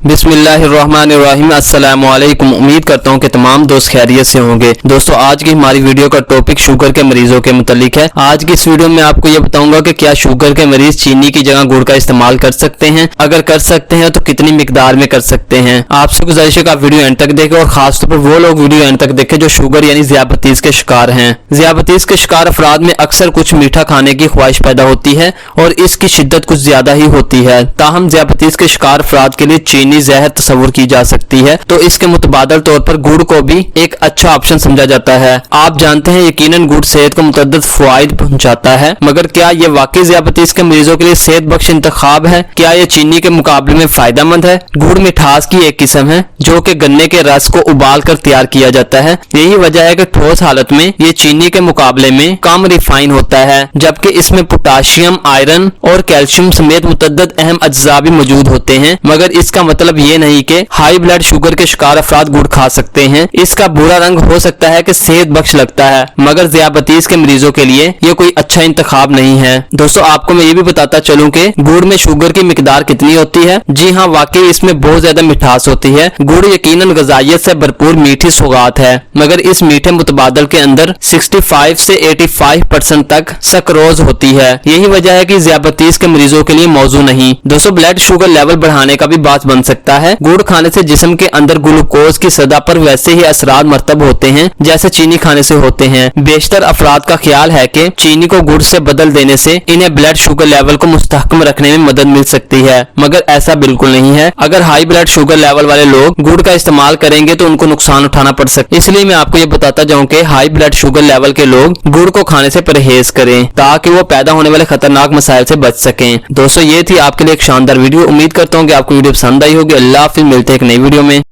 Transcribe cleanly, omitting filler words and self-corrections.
बिस्मिल्लाहिर्रहमानिर्रहीम। अस्सलामुअलैकुम। उम्मीद करता हूँ कि तमाम दोस्त खैरियत से होंगे। दोस्तों, आज की हमारी वीडियो का टॉपिक शुगर के मरीजों के मुतालिक है। आज की इस वीडियो में आपको ये बताऊंगा कि क्या शुगर के मरीज चीनी की जगह गुड़ का इस्तेमाल कर सकते हैं, अगर कर सकते हैं तो कितनी मिकदार में कर सकते हैं। आपसे गुजारिश है कि आप वीडियो एंड तक देखें और खासतौर पर वो लोग वीडियो एंड तक देखें जो शुगर यानी ज़ियाबतीस के शिकार हैं। ज़ियाबतीस के शिकार अफराद में अक्सर कुछ मीठा खाने की ख्वाहिश पैदा होती है और इसकी शिद्दत कुछ ज्यादा ही होती है। ताहम ज़ियाबतीस के शिकार अफराद के लिए चीनी जहर तस्वुर की जा सकती है, तो इसके मुतबादल तौर पर गुड़ को भी एक अच्छा ऑप्शन समझा जाता है। आप जानते हैं यकीनन गुड़ सेहत को मुतअद्दिद फवाइद पहुंचाता है, मगर क्या ये वाकई ज़ियाबतीस के मरीजों के लिए सेहत बख्श इंतखाब है? क्या ये चीनी के मुकाबले में फायदेमंद है? गुड़ मिठास की एक किस्म है जो कि गन्ने के रस को उबाल कर तैयार किया जाता है। यही वजह है कि ठोस हालत में ये चीनी के मुकाबले में कम रिफाइन होता है, जबकि इसमें पोटाशियम, आयरन और कैल्शियम समेत मुतअद्दिद अहम अज्जा भी मौजूद होते हैं। मगर इसका मतलब ये नहीं कि हाई ब्लड शुगर के शिकार अफराद गुड़ खा सकते हैं। इसका बुरा रंग हो सकता है कि सेहत बख्श लगता है, मगर ज़ियाबतीस के मरीजों के लिए ये कोई अच्छा इंतखाब नहीं है। दोस्तों, आपको मैं ये भी बताता चलूं कि गुड़ में शुगर की मिकदार कितनी होती है। जी हाँ, वाकई इसमें बहुत ज्यादा मिठास होती है। गुड़ यकीनन ग़िज़ाइयत से भरपूर मीठी सौगात है, मगर इस मीठे मुतबादल के अंदर 65 से 85% तक सक्रोज होती है। यही वजह है कि ज़ियाबतीस के मरीजों के लिए मौजू नहीं। दोस्तों, ब्लड शुगर लेवल बढ़ाने का भी बात बन सकता है। गुड़ खाने से जिस्म के अंदर ग्लूकोज की सतह पर वैसे ही असरात मरतब होते हैं जैसे चीनी खाने से होते हैं। बेशतर अफराद का ख्याल है कि चीनी को गुड़ से बदल देने से इन्हें ब्लड शुगर लेवल को मुस्तहकम रखने में मदद मिल सकती है, मगर ऐसा बिल्कुल नहीं है। अगर हाई ब्लड शुगर लेवल वाले लोग गुड़ का इस्तेमाल करेंगे तो उनको नुकसान उठाना पड़ सकता है। इसलिए मैं आपको ये बताता जाऊं कि हाई ब्लड शुगर लेवल के लोग गुड़ को खाने से परहेज करें ताकि वो पैदा होने वाले खतरनाक मसाइल से बच सकें। दोस्तों, ये थी आपके लिए एक शानदार वीडियो। उम्मीद करता हूँ कि आपको वीडियो पसंद आई होगी। अल्लाह हाफिज़, मिलते हैं एक नई वीडियो में।